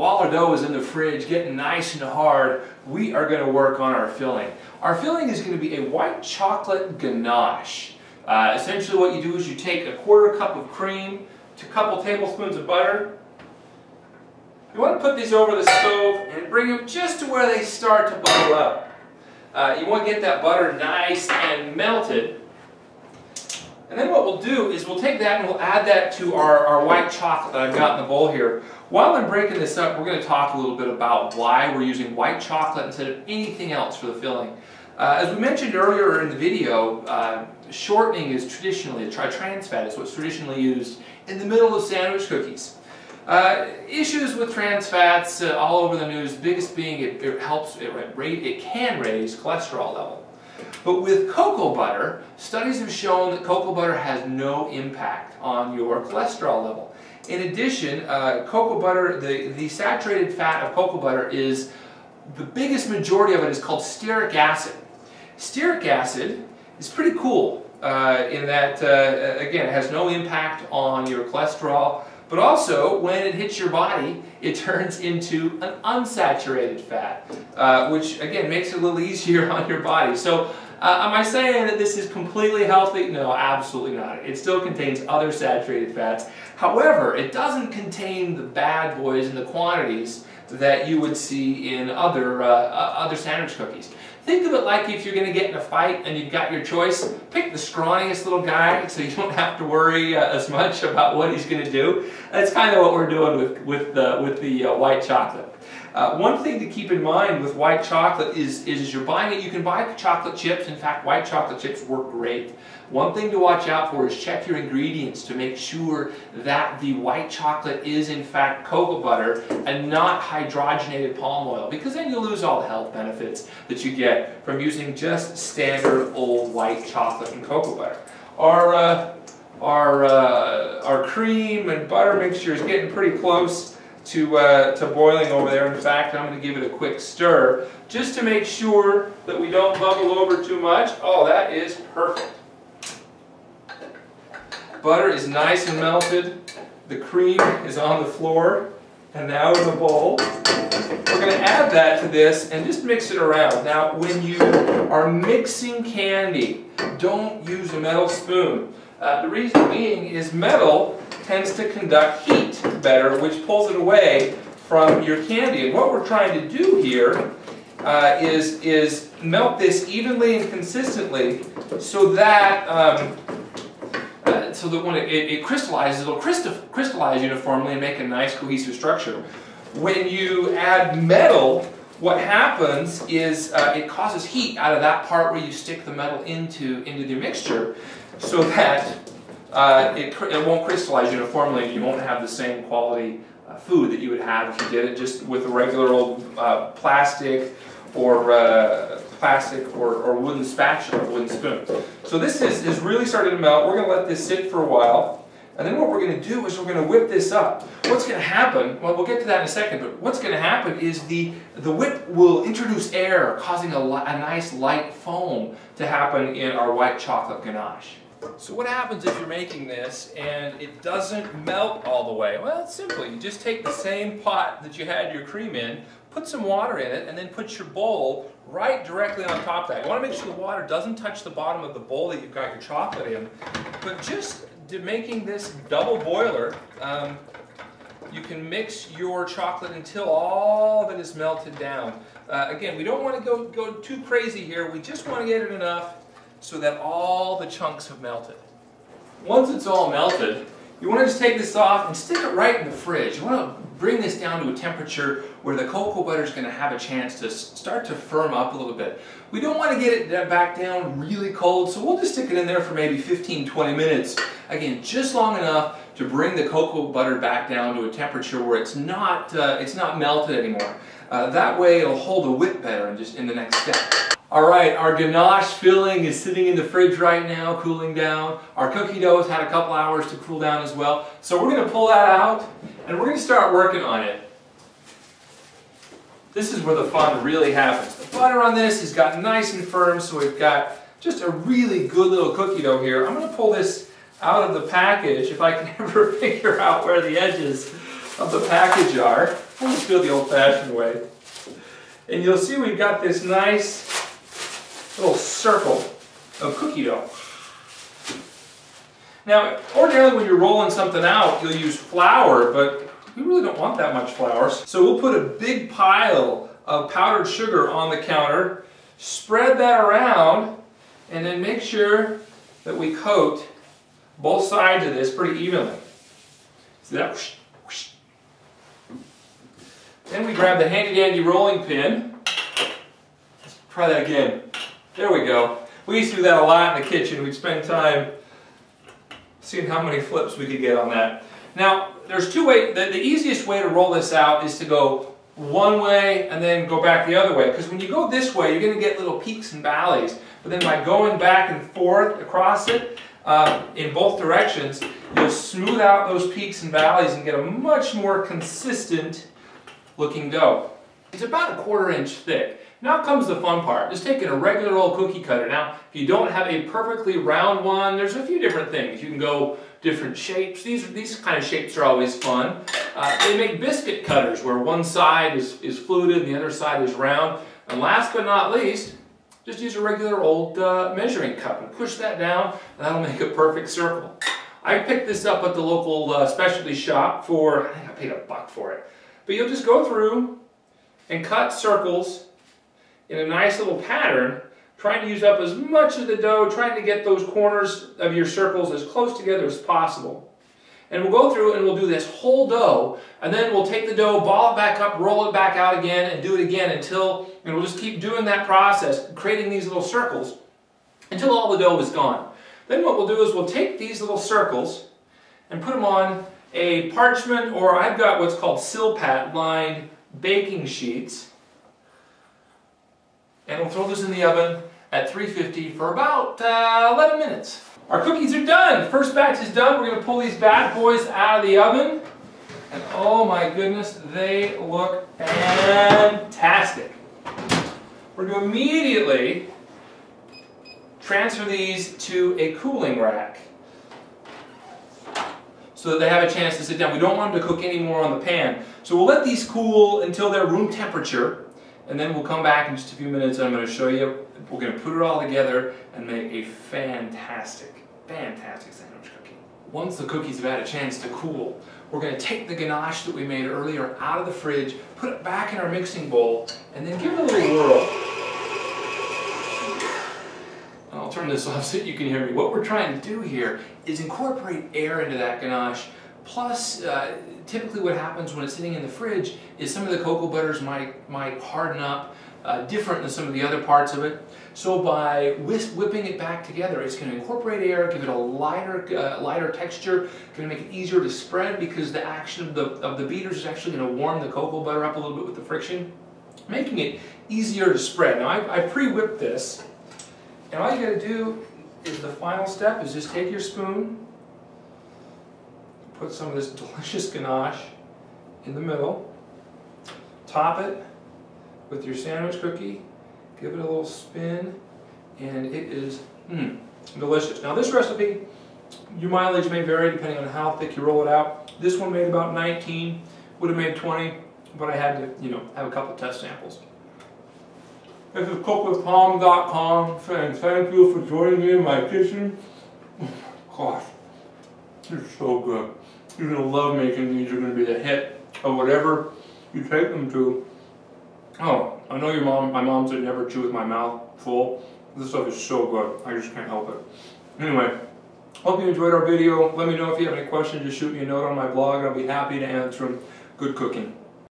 while our dough is in the fridge getting nice and hard, we are going to work on our filling. Our filling is going to be a white chocolate ganache. Essentially what you do is you take a 1/4 cup of cream to a couple tablespoons of butter. You want to put these over the stove and bring them just to where they start to bubble up. You want to get that butter nice and melted. And then what we'll do is we'll take that and we'll add that to our white chocolate that I've got in the bowl here. While I'm breaking this up, we're going to talk a little bit about why we're using white chocolate instead of anything else for the filling. As we mentioned earlier in the video, shortening is traditionally, trans fat is what's traditionally used in the middle of sandwich cookies. Issues with trans fats all over the news, biggest being it can raise cholesterol level. But with cocoa butter, studies have shown that cocoa butter has no impact on your cholesterol level. In addition, cocoa butter, the saturated fat of cocoa butter is, the biggest majority of it is called stearic acid. Stearic acid is pretty cool in that, again, it has no impact on your cholesterol, but also when it hits your body, it turns into an unsaturated fat, which again makes it a little easier on your body. So am I saying that this is completely healthy? No, absolutely not. It still contains other saturated fats. However, it doesn't contain the bad boys in the quantities that you would see in other sandwich cookies. Think of it like if you're going to get in a fight and you've got your choice, pick the scrawniest little guy so you don't have to worry as much about what he's going to do. That's kind of what we're doing with the white chocolate. One thing to keep in mind with white chocolate is you're buying it, you can buy chocolate chips. In fact, white chocolate chips work great. One thing to watch out for is check your ingredients to make sure that the white chocolate is in fact cocoa butter and not hydrogenated palm oil, because then you lose all the health benefits that you get from using just standard old white chocolate and cocoa butter. Our cream and butter mixture is getting pretty close to boiling over there. In fact, I'm going to give it a quick stir just to make sure that we don't bubble over too much. Oh, that is perfect. Butter is nice and melted. The cream is on the floor and now in the bowl. We're going to add that to this and just mix it around. Now, when you are mixing candy, don't use a metal spoon. The reason being is metal tends to conduct heat better, which pulls it away from your candy. And what we're trying to do here is melt this evenly and consistently so that when it crystallizes, it'll crystallize uniformly and make a nice cohesive structure. When you add metal, what happens is it causes heat out of that part where you stick the metal into the mixture, so that it won't crystallize uniformly and you won't have the same quality food that you would have if you did it just with a regular old plastic or wooden spatula, or wooden spoon. So this is really starting to melt. We're going to let this sit for a while, and then what we're going to do is we're going to whip this up. What's going to happen, well, we'll get to that in a second, but what's going to happen is the whip will introduce air, causing a nice light foam to happen in our white chocolate ganache. So what happens if you're making this and it doesn't melt all the way? Well, it's simple. You just take the same pot that you had your cream in, put some water in it, and then put your bowl right directly on top of that. You want to make sure the water doesn't touch the bottom of the bowl that you've got your chocolate in. But just making this double boiler, you can mix your chocolate until all of it is melted down. Again, we don't want to go too crazy here. We just want to get it enough so that all the chunks have melted. Once it's all melted, you want to just take this off and stick it right in the fridge. You want to bring this down to a temperature where the cocoa butter is going to have a chance to start to firm up a little bit. We don't want to get it back down really cold, so we'll just stick it in there for maybe 15-20 minutes. Again, just long enough to bring the cocoa butter back down to a temperature where it's not melted anymore. That way it'll hold the whip better in the next step. Alright, our ganache filling is sitting in the fridge right now, cooling down. Our cookie dough has had a couple hours to cool down as well. So we're going to pull that out and we're going to start working on it. This is where the fun really happens. The butter on this has gotten nice and firm, so we've got just a really good little cookie dough here. I'm going to pull this out of the package if I can ever figure out where the edges of the package are. We'll just do it the old-fashioned way. And you'll see we've got this nice little circle of cookie dough. Now, ordinarily when you're rolling something out, you'll use flour, but we really don't want that much flour. So we'll put a big pile of powdered sugar on the counter, spread that around, and then make sure that we coat both sides of this pretty evenly. See that? Whoosh, whoosh. Then we grab the handy-dandy rolling pin. Let's try that again. There we go. We used to do that a lot in the kitchen. We'd spend time seeing how many flips we could get on that. Now, there's two ways. The easiest way to roll this out is to go one way and then go back the other way. Because when you go this way, you're going to get little peaks and valleys. But then by going back and forth across it in both directions, you'll smooth out those peaks and valleys and get a much more consistent looking dough. It's about a 1/4 inch thick. Now comes the fun part, just taking a regular old cookie cutter. Now, if you don't have a perfectly round one, there's a few different things. You can go different shapes. These kind of shapes are always fun. They make biscuit cutters where one side is fluted and the other side is round. And last but not least, just use a regular old measuring cup and push that down, and that'll make a perfect circle. I picked this up at the local specialty shop for, I think I paid $1 for it. But you'll just go through and cut circles in a nice little pattern, trying to use up as much of the dough, trying to get those corners of your circles as close together as possible. And we'll go through and we'll do this whole dough, and then we'll take the dough, ball it back up, roll it back out again, and do it again until, and we'll just keep doing that process, creating these little circles, until all the dough is gone. Then what we'll do is we'll take these little circles and put them on a parchment, or I've got what's called Silpat lined baking sheets. And we'll throw this in the oven at 350 for about 11 minutes. Our cookies are done. First batch is done. We're going to pull these bad boys out of the oven. And oh my goodness, they look fantastic. We're going to immediately transfer these to a cooling rack so that they have a chance to sit down. We don't want them to cook any more on the pan. So we'll let these cool until they're room temperature. And then we'll come back in just a few minutes and I'm going to show you. We're going to put it all together and make a fantastic sandwich cookie. Once the cookies have had a chance to cool, we're going to take the ganache that we made earlier out of the fridge, put it back in our mixing bowl, and then give it a little whirl. And I'll turn this off so you can hear me. What we're trying to do here is incorporate air into that ganache. Plus, typically what happens when it's sitting in the fridge is some of the cocoa butters might harden up different than some of the other parts of it. So by whipping it back together, it's going to incorporate air, give it a lighter texture, going to make it easier to spread because the action of the beaters is actually going to warm the cocoa butter up a little bit with the friction, making it easier to spread. Now I pre-whipped this, and all you got to do is the final step is just take your spoon, put some of this delicious ganache in the middle, top it with your sandwich cookie, give it a little spin, and it is delicious. Now this recipe, your mileage may vary depending on how thick you roll it out. This one made about 19, would have made 20, but I had to, have a couple test samples. This is cookwithpalm.com saying thank you for joining me in my kitchen. Gosh, it's so good. You're going to love making these. You're going to be the hit of whatever you take them to. Oh, I know my mom said never chew with my mouth full. This stuff is so good. I just can't help it. Anyway, hope you enjoyed our video. Let me know if you have any questions. Just shoot me a note on my blog. I'll be happy to answer them. Good cooking.